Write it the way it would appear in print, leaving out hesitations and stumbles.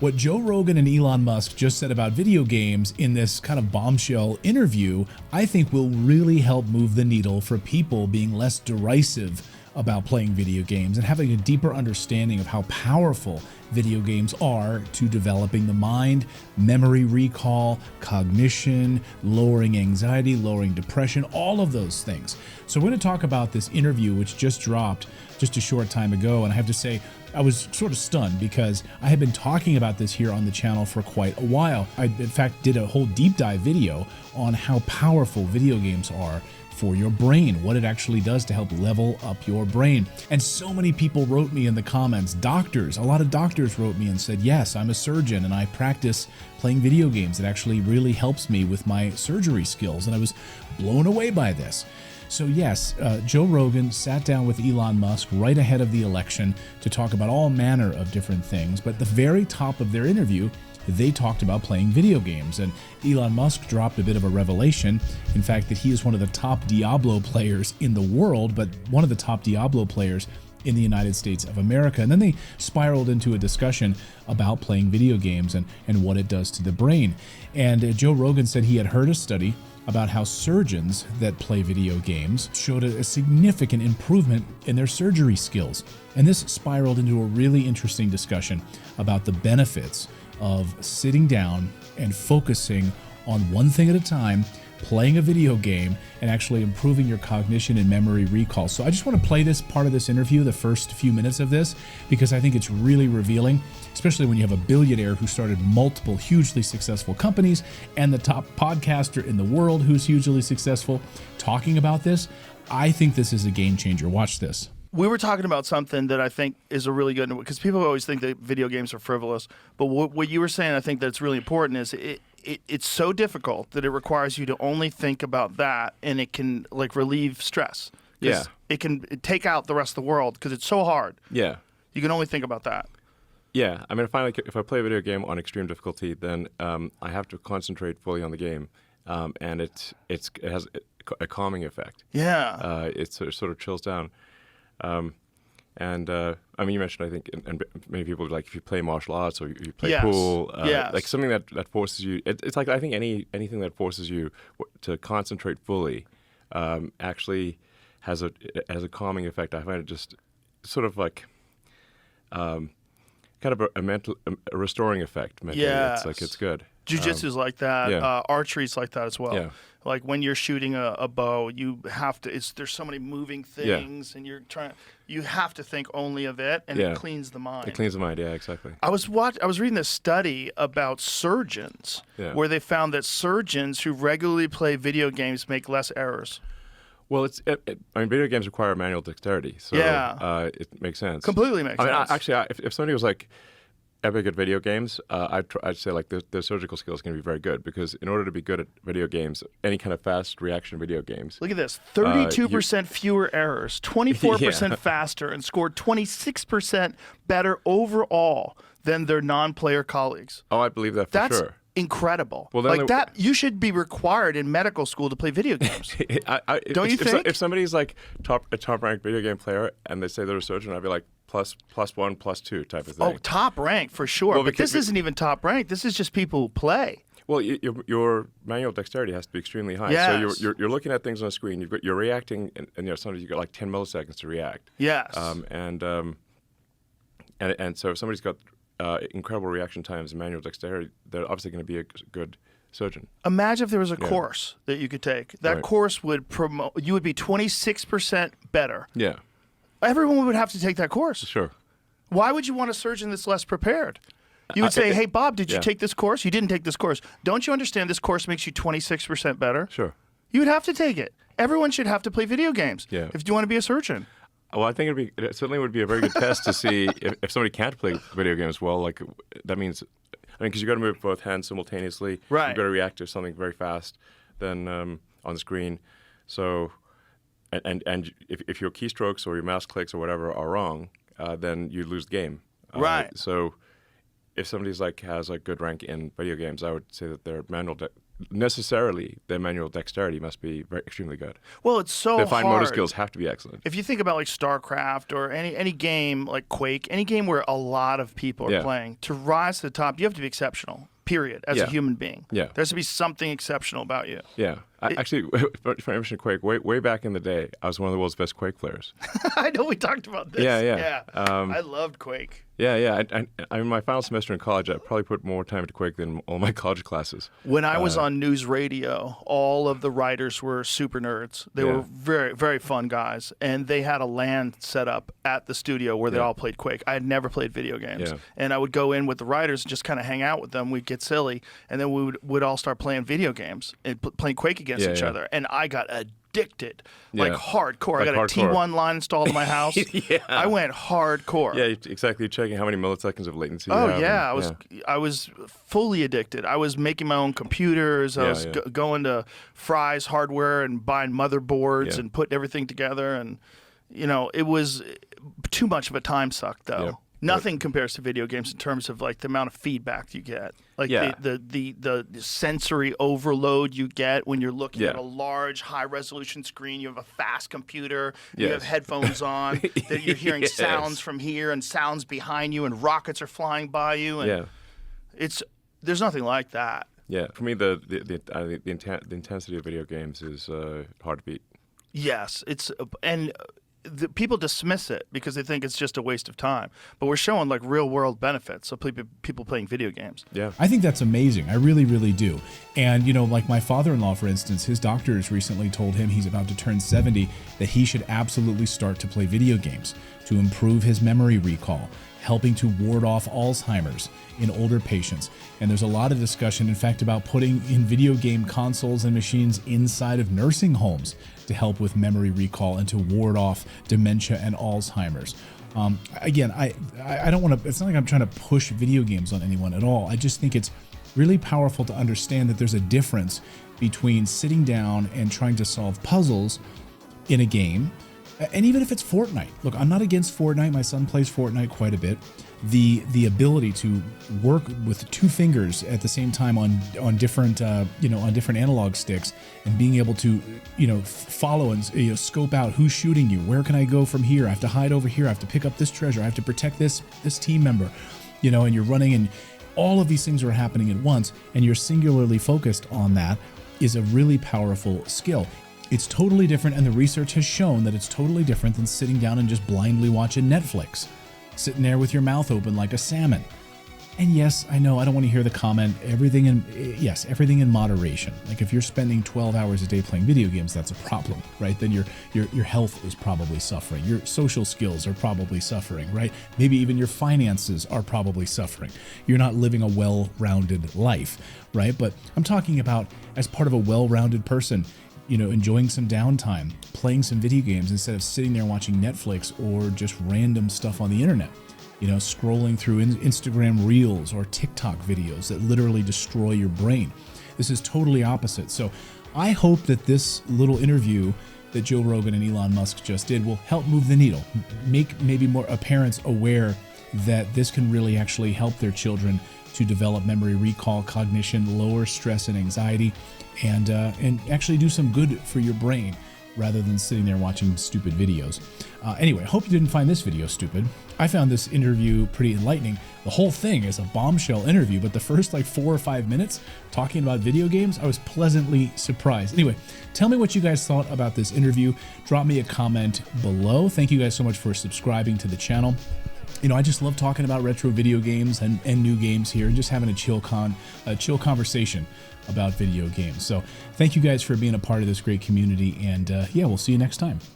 What Joe Rogan and Elon Musk just said about video games in this kind of bombshell interview, I think will really help move the needle for people being less derisive about playing video games and having a deeper understanding of how powerful video games are to developing the mind, memory recall, cognition, lowering anxiety, lowering depression, all of those things. So we're going to talk about this interview which just dropped just a short time ago, and I have to say I was sort of stunned because I had been talking about this here on the channel for quite a while. I in fact did a whole deep dive video on how powerful video games are for your brain, what it actually does to help level up your brain. And so many people wrote me in the comments, doctors, a lot of doctors wrote me and said, yes, I'm a surgeon and I practice playing video games. It actually really helps me with my surgery skills. And I was blown away by this. So yes, Joe Rogan sat down with Elon Musk right ahead of the election to talk about all manner of different things. But at the very top of their interview, they talked about playing video games, and Elon Musk dropped a bit of a revelation. In fact, that he is one of the top Diablo players in the world, but one of the top Diablo players in the United States of America. And then they spiraled into a discussion about playing video games and what it does to the brain. And Joe Rogan said he had heard a study about how surgeons that play video games showed a significant improvement in their surgery skills. And this spiraled into a really interesting discussion about the benefits of sitting down and focusing on one thing at a time, playing a video game, and actually improving your cognition and memory recall. So I just want to play this part of this interview, the first few minutes of this, because I think it's really revealing, especially when you have a billionaire who started multiple hugely successful companies and the top podcaster in the world who's hugely successful talking about this. I think this is a game changer. Watch this. We were talking about something that I think is a really good, because people always think that video games are frivolous. But what you were saying, I think that's really important, is it's so difficult that it requires you to only think about that, and it can like relieve stress. Yeah. It can take out the rest of the world because it's so hard. Yeah. You can only think about that. Yeah. I mean, if I play a video game on extreme difficulty, then I have to concentrate fully on the game, and it has a calming effect. Yeah. It sort of chills down. I mean, you mentioned, I think, and many people like if you play martial arts or you play pool, like something that forces you. It's like I think anything that forces you to concentrate fully actually has a calming effect. I find it just sort of like kind of a restoring effect. Mentally. Yeah, it's good. Jiu-jitsu's like that. Yeah. Archery's like that as well. Yeah. Like when you're shooting a bow, you have to. There's so many moving things, and you have to think only of it, and it cleans the mind. It cleans the mind. Yeah, exactly. I was reading this study about surgeons, where they found that surgeons who regularly play video games make less errors. Well, I mean, video games require manual dexterity, so it makes sense. Completely makes sense. I mean, actually, if somebody was like epic at video games, I'd say like their surgical skills can be very good, because in order to be good at video games, any kind of fast reaction video games. Look at this: 32% fewer errors, 24% faster, and scored 26% better overall than their non-player colleagues. Oh, I believe that for sure. That's incredible. Well, then you should be required in medical school to play video games. Don't you think? If somebody's like a top-ranked video game player and they say they're a surgeon, I'd be like plus one, plus two type of thing. Oh, top rank for sure. Well, but this isn't even top rank. This is just people who play. Well, your manual dexterity has to be extremely high. Yes. So you're looking at things on a screen. You're reacting, and sometimes you got like 10 milliseconds to react. Yes. And so if somebody's got incredible reaction times and manual dexterity, they're obviously going to be a good surgeon. Imagine if there was a course that you could take. That course would promote. You would be 26% better. Yeah. Everyone would have to take that course. Sure. Why would you want a surgeon that's less prepared? You would say, hey, Bob, did you take this course? You didn't take this course. Don't you understand this course makes you 26% better? Sure. You would have to take it. Everyone should have to play video games if you want to be a surgeon. Well, I think it certainly would be a very good test to see if somebody can't play video games well. Like that means, because you got to move both hands simultaneously. Right. You got to react to something very fast, then on the screen. So, and if your keystrokes or your mouse clicks or whatever are wrong, then you lose the game. Right. So, if somebody's has a good rank in video games, I would say that their necessarily their manual dexterity must be extremely good. Well, it's so their fine hard. motor skills have to be excellent. If you think about like StarCraft or any game like Quake, any game where a lot of people are playing, to rise to the top, you have to be exceptional. Period. As a human being, there has to be something exceptional about you. Yeah, actually, if I mention Quake, way back in the day, I was one of the world's best Quake players. I know we talked about this. Yeah. I loved Quake. Yeah. I in my final semester in college, I probably put more time into Quake than all my college classes. When I was on news radio, all of the writers were super nerds. They were very, very fun guys, and they had a LAN set up at the studio where they all played Quake. I had never played video games, and I would go in with the writers and just kind of hang out with them. We'd get silly, and then we would all start playing video games and playing Quake against each other, and I got addicted, like hardcore. I got a T1 line installed in my house. I went hardcore. Yeah, exactly. Checking how many milliseconds of latency. Oh you have I was fully addicted. I was making my own computers. I was going to Fry's Hardware and buying motherboards and putting everything together. And it was too much of a time suck, though. Yep. Nothing compares to video games in terms of like the amount of feedback you get, like the sensory overload you get when you're looking at a large, high-resolution screen. You have a fast computer. You have headphones on. That you're hearing sounds from here and sounds behind you, and rockets are flying by you. And there's nothing like that. Yeah, for me, the intensity of video games is hard to beat. Yes, people dismiss it because they think it's just a waste of time. But we're showing like real world benefits of people playing video games. Yeah, I think that's amazing. I really, really do. And like my father-in-law, for instance, his doctors recently told him he's about to turn 70 that he should absolutely start to play video games to improve his memory recall, helping to ward off Alzheimer's in older patients. And there's a lot of discussion, in fact, about putting in video game consoles and machines inside of nursing homes to help with memory recall and to ward off dementia and Alzheimer's. Again, I don't want to, it's not like I'm trying to push video games on anyone at all. I just think it's really powerful to understand that there's a difference between sitting down and trying to solve puzzles in a game. And even if it's Fortnite, look, I'm not against Fortnite. My son plays Fortnite quite a bit. The ability to work with two fingers at the same time on different on different analog sticks, and being able to follow and scope out who's shooting you, where can I go from here? I have to hide over here. I have to pick up this treasure. I have to protect this team member. And you're running, and all of these things are happening at once, and you're singularly focused on that is a really powerful skill. It's totally different, and the research has shown that it's totally different than sitting down and just blindly watching Netflix, sitting there with your mouth open like a salmon. And yes, I know I don't want to hear the comment, everything in moderation. Like if you're spending 12 hours a day playing video games, that's a problem, right? Then your health is probably suffering. Your social skills are probably suffering, right? Maybe even your finances are probably suffering. You're not living a well-rounded life, right? But I'm talking about as part of a well-rounded person, enjoying some downtime, playing some video games instead of sitting there watching Netflix or just random stuff on the internet. Scrolling through Instagram Reels or TikTok videos that literally destroy your brain. This is totally opposite. So I hope that this little interview that Joe Rogan and Elon Musk just did will help move the needle, make maybe more parents aware that this can really actually help their children to develop memory recall, cognition, lower stress and anxiety, and actually do some good for your brain rather than sitting there watching stupid videos. Anyway, I hope you didn't find this video stupid. I found this interview pretty enlightening. The whole thing is a bombshell interview, but the first 4 or 5 minutes talking about video games, I was pleasantly surprised. Anyway, tell me what you guys thought about this interview. Drop me a comment below. Thank you guys so much for subscribing to the channel. I just love talking about retro video games and new games here, and just having a chill conversation about video games. So thank you guys for being a part of this great community, and we'll see you next time.